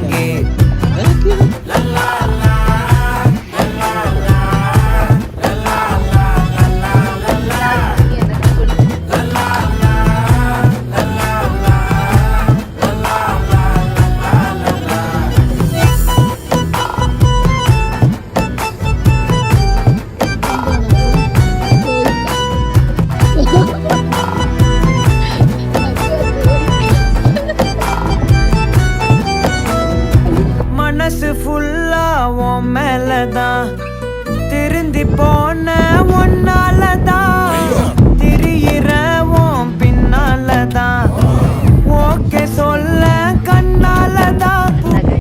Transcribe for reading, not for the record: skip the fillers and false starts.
வாங்கி மனசு ஃபுல்லா உன் மேலதான் திருந்தி போன ஒன்னாலதான் திரியிற உன் பின்னாலதான் ஓகே சொல்ல